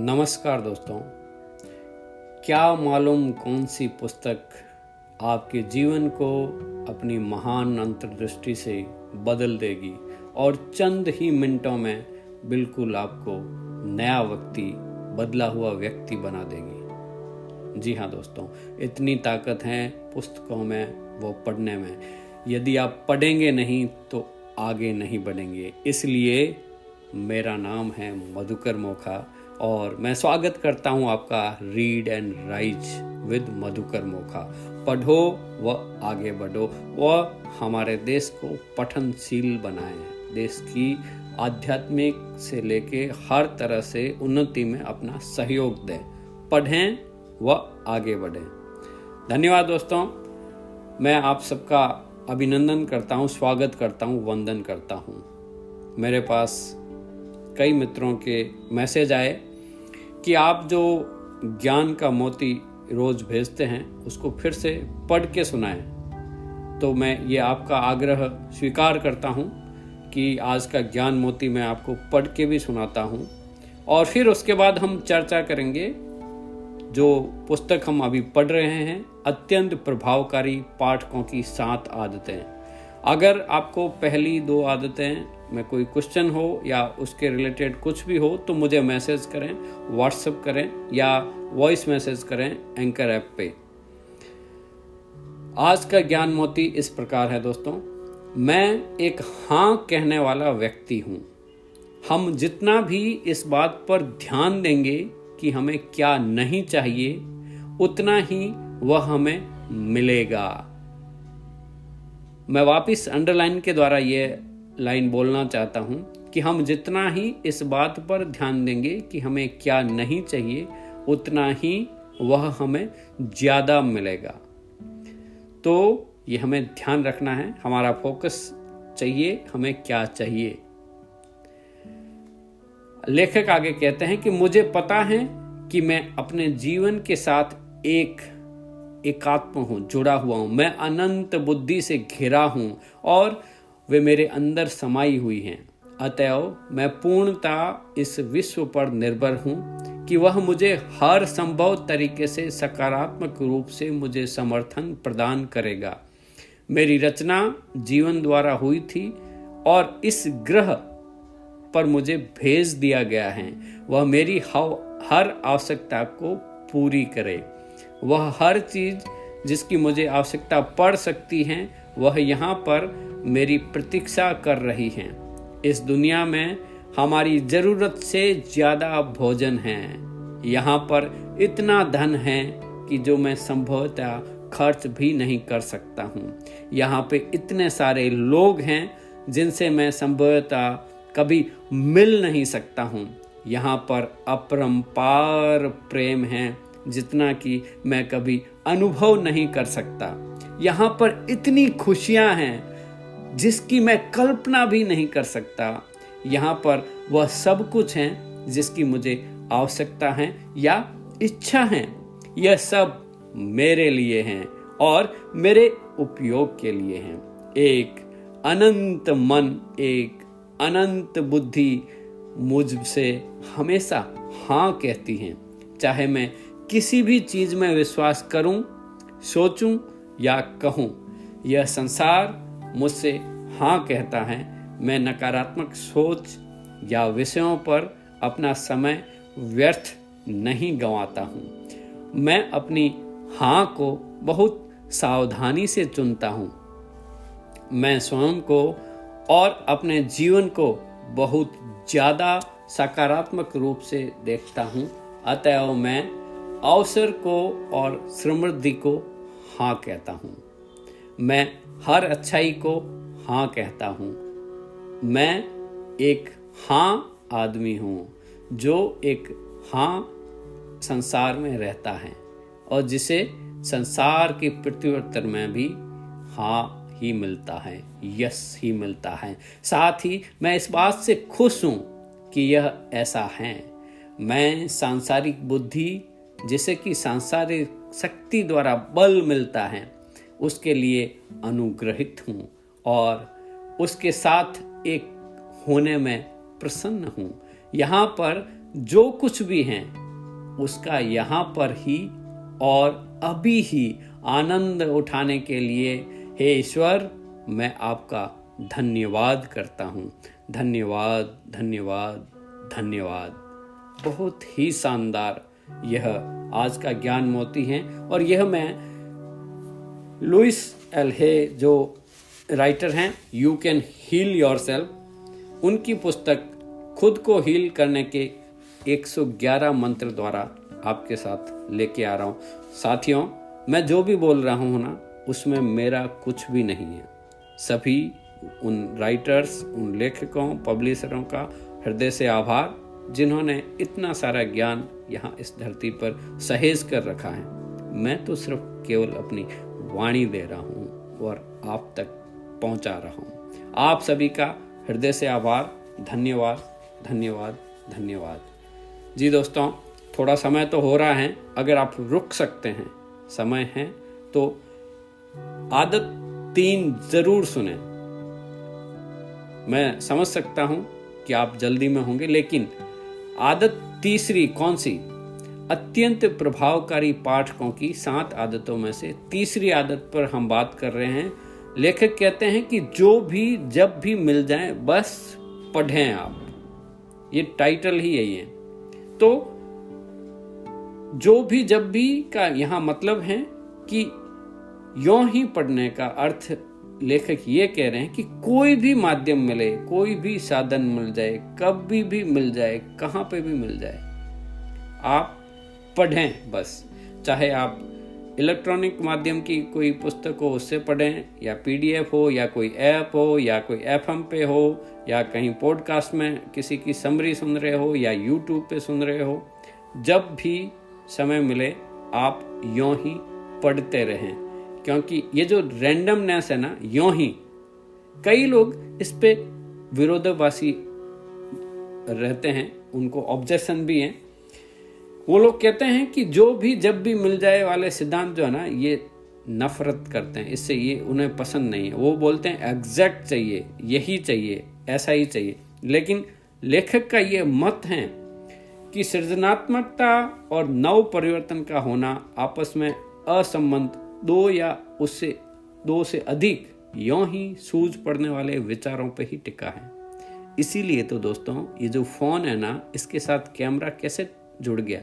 नमस्कार दोस्तों। क्या मालूम कौन सी पुस्तक आपके जीवन को अपनी महान अंतर्दृष्टि से बदल देगी और चंद ही मिनटों में बिल्कुल आपको नया बदला हुआ व्यक्ति बना देगी। जी हाँ दोस्तों, इतनी ताकत है पुस्तकों में, वो पढ़ने में। यदि आप पढ़ेंगे नहीं तो आगे नहीं बढ़ेंगे। इसलिए मेरा नाम है मधुकर मोखा और मैं स्वागत करता हूं आपका read and rise with Madhukar Mokha. पढ़ो व आगे बढ़ो व हमारे देश को पठनशील बनाएं। देश की आध्यात्मिक से लेके हर तरह से उन्नति में अपना सहयोग दें। पढ़ें व आगे बढ़ें। धन्यवाद दोस्तों। मैं आप सबका अभिनंदन करता हूं, स्वागत करता हूं, वंदन करता हूं। मेरे पास कई मित्रों के मैसेज आए कि आप जो ज्ञान का मोती रोज भेजते हैं उसको फिर से पढ़ के सुनाएं। तो मैं ये आपका आग्रह स्वीकार करता हूं कि आज का ज्ञान मोती मैं आपको पढ़ के भी सुनाता हूं और फिर उसके बाद हम चर्चा करेंगे। जो पुस्तक हम अभी पढ़ रहे हैं, अत्यंत प्रभावकारी पाठकों की 7 आदतें। अगर आपको पहली 2 आदतें में कोई क्वेश्चन हो या उसके रिलेटेड कुछ भी हो तो मुझे मैसेज करें, व्हाट्सएप करें या वॉइस मैसेज करें एंकर ऐप पे। आज का ज्ञान मोती इस प्रकार है दोस्तों। मैं एक हाँ कहने वाला व्यक्ति हूं। हम जितना भी इस बात पर ध्यान देंगे कि हमें क्या नहीं चाहिए, उतना ही वह हमें मिलेगा। मैं वापस अंडरलाइन के द्वारा ये लाइन बोलना चाहता हूं कि हम जितना ही इस बात पर ध्यान देंगे कि हमें क्या नहीं चाहिए, उतना ही वह हमें ज्यादा मिलेगा। तो ये हमें ध्यान रखना है। हमारा फोकस चाहिए, हमें क्या चाहिए। लेखक आगे कहते हैं कि मुझे पता है कि मैं अपने जीवन के साथ एकात्म हूं, जुड़ा हुआ हूं। मैं अनंत बुद्धि से घिरा हूं और वे मेरे अंदर समाई हुई हैं। अतएव मैं पूर्णतः इस विश्व पर निर्भर हूं कि वह मुझे हर संभव तरीके से सकारात्मक रूप से मुझे समर्थन प्रदान करेगा। मेरी रचना जीवन द्वारा हुई थी और इस ग्रह पर मुझे भेज दिया गया है। वह मेरी हर आवश्यकता को पूरी करे। वह हर चीज जिसकी मुझे आवश्यकता पड़ सकती है, वह यहाँ पर मेरी प्रतीक्षा कर रही हैं। इस दुनिया में हमारी जरूरत से ज्यादा भोजन है। यहाँ पर इतना धन है कि जो मैं संभवतः खर्च भी नहीं कर सकता हूँ। यहाँ पे इतने सारे लोग हैं जिनसे मैं संभवतः कभी मिल नहीं सकता हूँ। यहाँ पर अपरंपार प्रेम है जितना कि मैं कभी अनुभव नहीं कर सकता। यहाँ पर इतनी खुशियां हैं जिसकी मैं कल्पना भी नहीं कर सकता। यहाँ पर वह सब कुछ है जिसकी मुझे आवश्यकता है या इच्छा है। यह सब मेरे लिए हैं और मेरे उपयोग के लिए हैं। एक अनंत मन, एक अनंत बुद्धि मुझसे हमेशा हाँ कहती हैं। चाहे मैं किसी भी चीज में विश्वास करूं, सोचूं या कहूं, यह संसार मुझसे हाँ कहता है। मैं नकारात्मक सोच या विषयों पर अपना समय व्यर्थ नहीं गंवाता हूं। मैं अपनी हाँ को बहुत सावधानी से चुनता हूं। मैं स्वयं को और अपने जीवन को बहुत ज्यादा सकारात्मक रूप से देखता हूं। अतएव मैं अवसर को और समृद्धि को हाँ कहता हूँ। मैं हर अच्छाई को हाँ कहता हूँ। मैं एक हाँ आदमी हूँ जो एक हाँ संसार में रहता है और जिसे संसार के प्रत्युत्तर में भी हाँ ही मिलता है, यस ही मिलता है। साथ ही मैं इस बात से खुश हूँ कि यह ऐसा है। मैं सांसारिक बुद्धि, जिसे कि सांसारिक शक्ति द्वारा बल मिलता है, उसके लिए अनुग्रहित हूँ और उसके साथ एक होने में प्रसन्न हूँ। यहाँ पर जो कुछ भी हैं उसका यहाँ पर ही और अभी ही आनंद उठाने के लिए हे ईश्वर मैं आपका धन्यवाद करता हूँ। धन्यवाद, धन्यवाद, धन्यवाद। बहुत ही शानदार यह आज का ज्ञान मोती है। और यह मैं लुइस एल हे जो राइटर हैं यू कैन हील योरसेल्फ, उनकी पुस्तक खुद को हील करने के 111 मंत्र द्वारा आपके साथ लेके आ रहा हूँ। साथियों, मैं जो भी बोल रहा हूँ ना उसमें मेरा कुछ भी नहीं है। सभी उन राइटर्स, उन लेखकों, पब्लिशरों का हृदय से आभार जिन्होंने इतना सारा ज्ञान यहाँ इस धरती पर सहेज कर रखा है। मैं तो सिर्फ केवल अपनी वाणी दे रहा हूँ और आप तक पहुँचा रहा हूँ। आप सभी का हृदय से आभार। धन्यवाद, धन्यवाद, धन्यवाद। जी दोस्तों, थोड़ा समय तो हो रहा है, अगर आप रुक सकते हैं, समय है तो आदत 3 जरूर सुने। मैं समझ सकता हूं कि आप जल्दी में होंगे, लेकिन आदत तीसरी कौन सी? अत्यंत प्रभावकारी पाठकों की 7 आदतों में से तीसरी आदत पर हम बात कर रहे हैं। लेखक कहते हैं कि जो भी जब भी मिल जाए बस पढ़ें आप। ये टाइटल ही यही है। तो जो भी जब भी का यहाँ मतलब है कि यों ही पढ़ने का अर्थ लेखक ये कह रहे हैं कि कोई भी माध्यम मिले, कोई भी साधन मिल जाए, कभी भी मिल जाए, कहाँ पे भी मिल जाए, आप पढ़ें बस। चाहे आप इलेक्ट्रॉनिक माध्यम की कोई पुस्तक हो उससे पढ़ें, या पीडीएफ हो, या कोई ऐप हो, या कोई एफएम पे हो, या कहीं पॉडकास्ट में किसी की समरी सुन रहे हो, या यूट्यूब पे सुन रहे हो, जब भी समय मिले आप यों ही पढ़ते रहें। क्योंकि ये जो रैंडमनेस है ना, यों ही, कई लोग इस पे विरोधाभासी रहते हैं, उनको ऑब्जेक्शन भी है। वो लोग कहते हैं कि जो भी जब भी मिल जाए वाले सिद्धांत जो है ना, ये नफरत करते हैं इससे, ये उन्हें पसंद नहीं है। वो बोलते हैं एग्जैक्ट चाहिए, यही चाहिए, ऐसा ही चाहिए। लेकिन लेखक का ये मत है कि सृजनात्मकता और नव परिवर्तन का होना आपस में असंबंध, 2 या उससे 2 से अधिक यों ही सूझ पड़ने वाले विचारों पे ही टिका है। इसीलिए तो दोस्तों, ये जो फोन है ना, इसके साथ कैमरा कैसे जुड़ गया,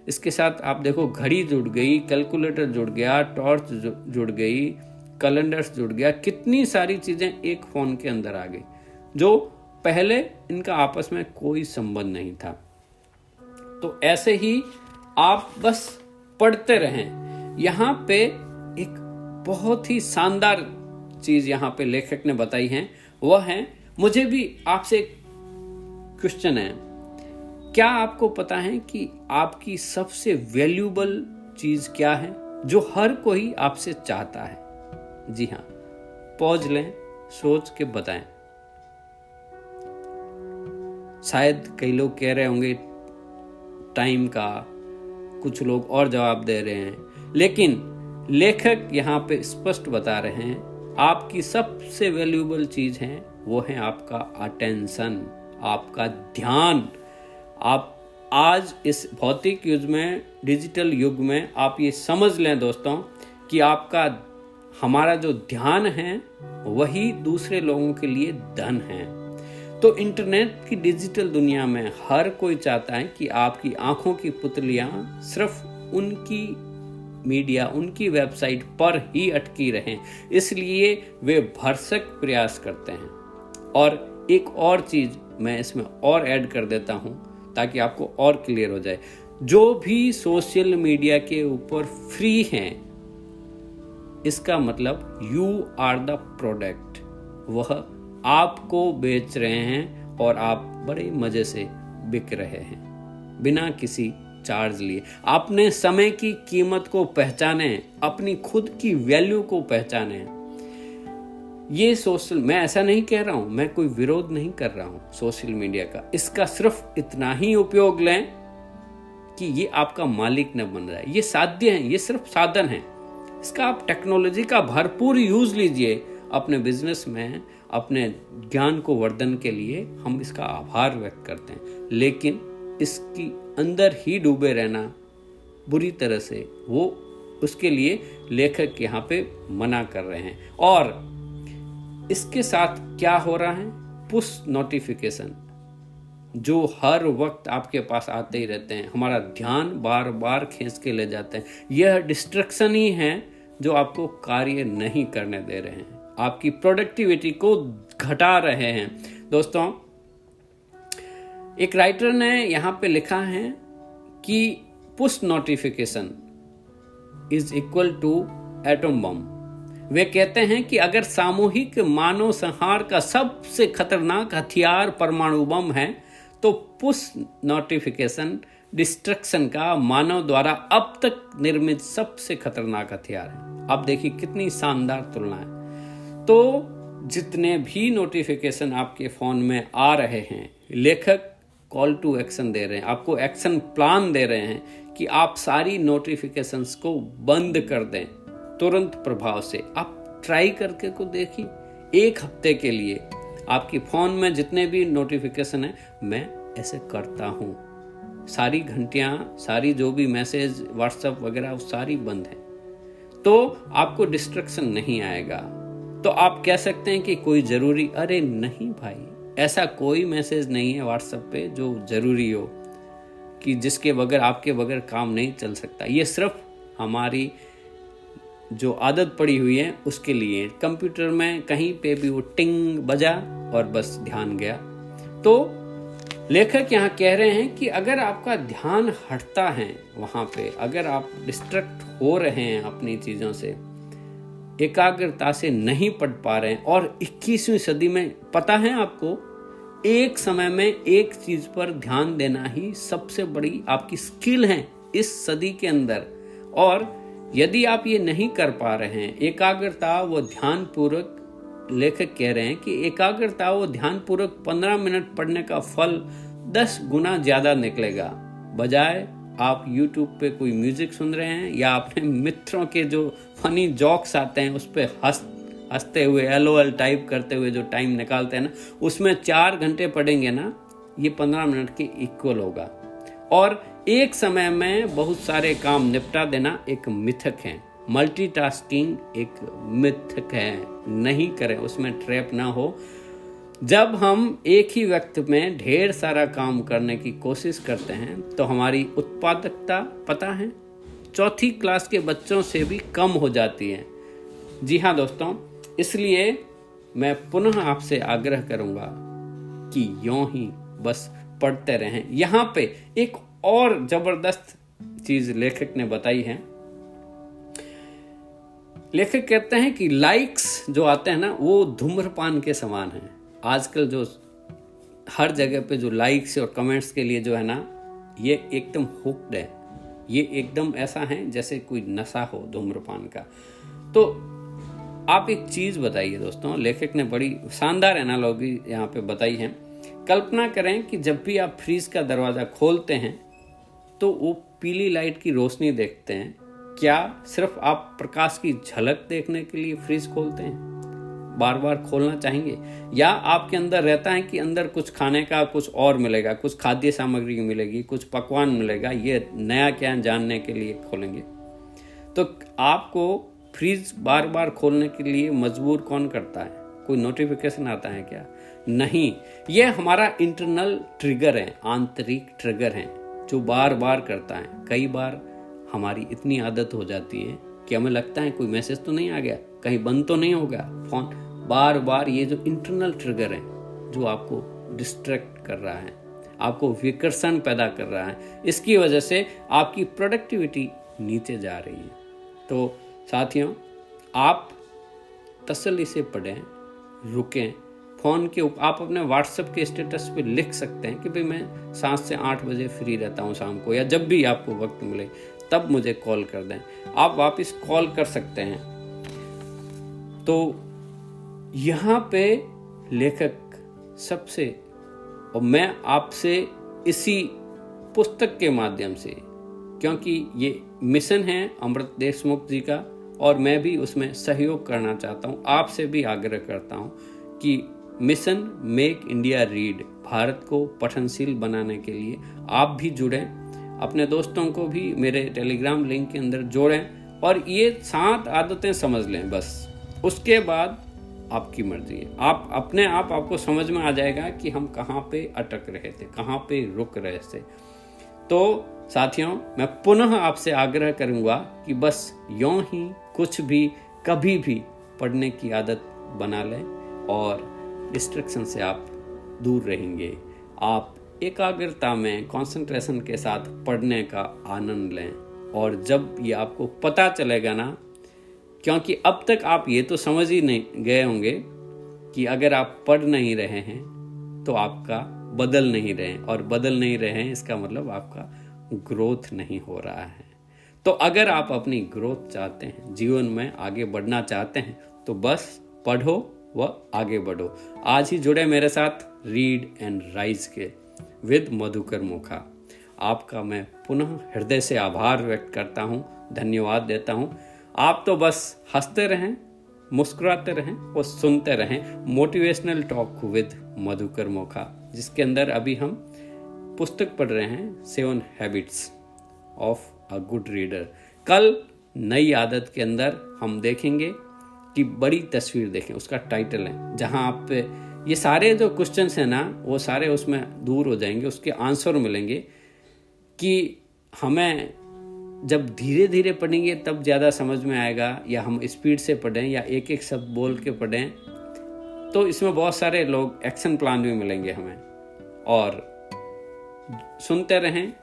इसके साथ आप देखो घड़ी जुड़ गई, कैलकुलेटर जुड़ गया, टॉर्च जुड़ गई, कैलेंडर्स जुड़ गया, कितनी सारी चीजें एक फोन के अंदर आ गई जो पहले इनका आपस में कोई संबंध नहीं था। तो ऐसे ही आप बस पढ़ते रहें। यहाँ पे एक बहुत ही शानदार चीज यहाँ पे लेखक ने बताई है, वह है, मुझे भी आपसे क्वेश्चन है, क्या आपको पता है कि आपकी सबसे वैल्यूएबल चीज क्या है जो हर कोई आपसे चाहता है? जी हाँ, पॉज लें, सोच के बताएं। शायद कई लोग कह रहे होंगे टाइम का, कुछ लोग और जवाब दे रहे हैं, लेकिन लेखक यहाँ पे स्पष्ट बता रहे हैं आपकी सबसे वैल्यूएबल चीज है वो है आपका अटेंशन, आपका ध्यान। आप आज इस भौतिक युग में, डिजिटल युग में आप ये समझ लें दोस्तों कि आपका, हमारा जो ध्यान है वही दूसरे लोगों के लिए धन है। तो इंटरनेट की डिजिटल दुनिया में हर कोई चाहता है कि आपकी आंखों की पुतलियां सिर्फ उनकी मीडिया, उनकी वेबसाइट पर ही अटकी रहें, इसलिए वे भरसक प्रयास करते हैं। और एक और चीज मैं इसमें और ऐड कर देता हूं ताकि आपको और क्लियर हो जाए। जो भी सोशल मीडिया के ऊपर फ्री हैं, इसका मतलब यू आर द प्रोडक्ट, वह आपको बेच रहे हैं और आप बड़े मजे से बिक रहे हैं बिना किसी चार्ज लिए। अपने समय की कीमत को पहचानें, अपनी खुद की वैल्यू को पहचानें। ये सोशल, मैं ऐसा नहीं कह रहा हूं, मैं कोई विरोध नहीं कर रहा हूं सोशल मीडिया का, इसका सिर्फ इतना ही उपयोग लें कि ये आपका मालिक न बन रहा है। ये साध्य है, ये सिर्फ साधन है, इसका आप टेक्नोलॉजी का भरपूर यूज लीजिए अपने बिजनेस में, अपने ज्ञान को वर्धन के लिए। हम इसका आभार व्यक्त करते हैं, लेकिन इसकी अंदर ही डूबे रहना बुरी तरह से, वो उसके लिए लेखक यहाँ पे मना कर रहे हैं। और इसके साथ क्या हो रहा है, पुश नोटिफिकेशन जो हर वक्त आपके पास आते ही रहते हैं, हमारा ध्यान बार बार खींच के ले जाते हैं। यह डिस्ट्रैक्शन ही है जो आपको कार्य नहीं करने दे रहे हैं, आपकी प्रोडक्टिविटी को घटा रहे हैं। दोस्तों, एक राइटर ने यहाँ पे लिखा है कि push notification is equal to atom bomb. वे कहते हैं कि अगर सामूहिक मानव संहार का सबसे खतरनाक हथियार परमाणु बम है, तो पुश नोटिफिकेशन डिस्ट्रक्शन का मानव द्वारा अब तक निर्मित सबसे खतरनाक हथियार है। आप देखिए कितनी शानदार तुलना है। तो जितने भी नोटिफिकेशन आपके फोन में आ रहे हैं, लेखक कॉल टू एक्शन दे रहे हैं, आपको एक्शन प्लान दे रहे हैं कि आप सारी नोटिफिकेशंस को बंद कर दें तुरंत प्रभाव से। आप ट्राई करके को देखिए, एक हफ्ते के लिए आपकी फ़ोन में जितने भी नोटिफिकेशन है, मैं ऐसे करता हूँ, सारी घंटियाँ, सारी जो भी मैसेज व्हाट्सएप वगैरह वो सारी बंद है, तो आपको डिस्ट्रक्शन नहीं आएगा। तो आप कह सकते हैं कि कोई ज़रूरी, अरे नहीं भाई, ऐसा कोई मैसेज नहीं है व्हाट्सएप पे जो ज़रूरी हो कि जिसके बगैर आपके बगैर काम नहीं चल सकता। ये सिर्फ हमारी जो आदत पड़ी हुई है उसके लिए, कंप्यूटर में कहीं पे भी वो टिंग बजा और बस ध्यान गया। तो लेखक यहाँ कह रहे हैं कि अगर आपका ध्यान हटता है वहाँ पे, अगर आप डिस्ट्रैक्ट हो रहे हैं अपनी चीज़ों से, एकाग्रता से नहीं पढ़ पा रहे हैं, और 21वीं सदी में पता है आपको, एक समय में एक चीज़ पर ध्यान देना ही सबसे बड़ी आपकी स्किल है इस सदी के अंदर। और यदि आप ये नहीं कर पा रहे हैं, एकाग्रता व ध्यान पूर्वक, लेखक कह रहे हैं कि एकाग्रता व ध्यान पूर्वक 15 मिनट पढ़ने का फल 10 गुना ज्यादा निकलेगा, बजाय आप YouTube पे कोई म्यूजिक सुन रहे हैं या अपने मित्रों के जो फनी जॉक्स आते हैं उस पर हंसते हुए LOL टाइप करते हुए जो टाइम निकालते हैं ना, उसमें 4 घंटे पढ़ेंगे ना, ये 15 मिनट के इक्वल होगा। और एक समय में बहुत सारे काम निपटा देना एक मिथक है, मल्टीटास्किंग एक मिथक है, नहीं करें, उसमें ट्रैप ना हो। जब हम एक ही वक्त में ढेर सारा काम करने की कोशिश करते हैं तो हमारी उत्पादकता, पता है, 4ठी क्लास के बच्चों से भी कम हो जाती है। जी हाँ दोस्तों, इसलिए मैं पुनः आपसे आग्रह करूंगा कि यूं ही बस पढ़ते रहें। यहाँ पे एक और जबरदस्त चीज लेखक ने बताई है। लेखक कहते हैं कि लाइक्स जो आते हैं ना, वो धूम्रपान के समान है। आजकल जो हर जगह पे जो लाइक्स और कमेंट्स के लिए जो है ना, ये एकदम हुक्ड है, ये एकदम ऐसा है जैसे कोई नशा हो धूम्रपान का। तो आप एक चीज बताइए दोस्तों, लेखक ने बड़ी शानदार एनालॉजी यहाँ पे बताई है। कल्पना करें कि जब भी आप फ्रीज का दरवाजा खोलते हैं तो वो पीली लाइट की रोशनी देखते हैं। क्या सिर्फ आप प्रकाश की झलक देखने के लिए फ्रीज खोलते हैं? बार बार खोलना चाहेंगे? या आपके अंदर रहता है कि अंदर कुछ खाने का कुछ और मिलेगा, कुछ खाद्य सामग्री मिलेगी, कुछ पकवान मिलेगा, ये नया क्या जानने के लिए खोलेंगे? तो आपको फ्रीज बार बार खोलने के लिए मजबूर कौन करता है? कोई नोटिफिकेशन आता है क्या? नहीं, ये हमारा इंटरनल ट्रिगर है, आंतरिक ट्रिगर है जो बार बार करता है। कई बार हमारी इतनी आदत हो जाती है कि हमें लगता है कोई मैसेज तो नहीं आ गया, कहीं बंद तो नहीं होगा फोन। बार बार ये जो इंटरनल ट्रिगर है जो आपको डिस्ट्रैक्ट कर रहा है, आपको विकर्षण पैदा कर रहा है, इसकी वजह से आपकी प्रोडक्टिविटी नीचे जा रही है। तो साथियों, आप तसल्ली से पढ़ें, रुकें। फ़ोन के आप अपने व्हाट्सएप के स्टेटस पे लिख सकते हैं कि भाई मैं 7 से 8 बजे फ्री रहता हूँ शाम को, या जब भी आपको वक्त मिले तब मुझे कॉल कर दें। आप वापस कॉल कर सकते हैं। तो यहाँ पे लेखक सबसे, और मैं आपसे इसी पुस्तक के माध्यम से, क्योंकि ये मिशन है अमृत देशमुख जी का और मैं भी उसमें सहयोग करना चाहता हूँ, आपसे भी आग्रह करता हूँ कि mission make India read, Bharat को पठनशील बनाने के लिए आप भी जुड़ें, अपने दोस्तों को भी मेरे टेलीग्राम लिंक के अंदर जोड़ें और ये 7 आदतें समझ लें बस। उसके बाद आपकी मर्जी है, आप अपने आप आपको समझ में आ जाएगा कि हम कहाँ पे अटक रहे थे, कहाँ पे रुक रहे थे। तो साथियों, मैं पुनः आपसे आग्रह करूंगा कि बस यूं ही कुछ भी कभी भी पढ़ने की आदत बना लें और डिस्ट्रैक्शन से आप दूर रहेंगे। आप एकाग्रता में कंसंट्रेशन के साथ पढ़ने का आनंद लें और जब ये आपको पता चलेगा ना, क्योंकि अब तक आप ये तो समझ ही नहीं गए होंगे कि अगर आप पढ़ नहीं रहे हैं तो आपका बदल नहीं रहे हैं, और बदल नहीं रहे हैं इसका मतलब आपका ग्रोथ नहीं हो रहा है। तो अगर आप अपनी ग्रोथ चाहते हैं, जीवन में आगे बढ़ना चाहते हैं, तो बस पढ़ो व आगे बढ़ो। आज ही जुड़े मेरे साथ रीड एंड राइज के विद मधुकर मोखा। आपका मैं पुनः हृदय से आभार व्यक्त करता हूँ, धन्यवाद देता हूँ। आप तो बस हंसते रहें, मुस्कुराते रहें और सुनते रहें motivational talk with Madhukar Mokha, जिसके अंदर अभी हम पुस्तक पढ़ रहे हैं 7 habits of a good reader. कल नई आदत के अंदर हम देखेंगे कि बड़ी तस्वीर देखें, उसका टाइटल है, जहां आप ये सारे जो क्वेश्चंस हैं ना वो सारे उसमें दूर हो जाएंगे, उसके आंसर मिलेंगे कि हमें जब धीरे धीरे पढ़ेंगे तब ज़्यादा समझ में आएगा, या हम स्पीड से पढ़ें या एक एक शब्द बोल के पढ़ें। तो इसमें बहुत सारे लोग एक्शन प्लान भी मिलेंगे हमें। और सुनते रहें,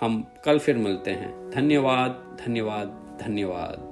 हम कल फिर मिलते हैं। धन्यवाद, धन्यवाद, धन्यवाद।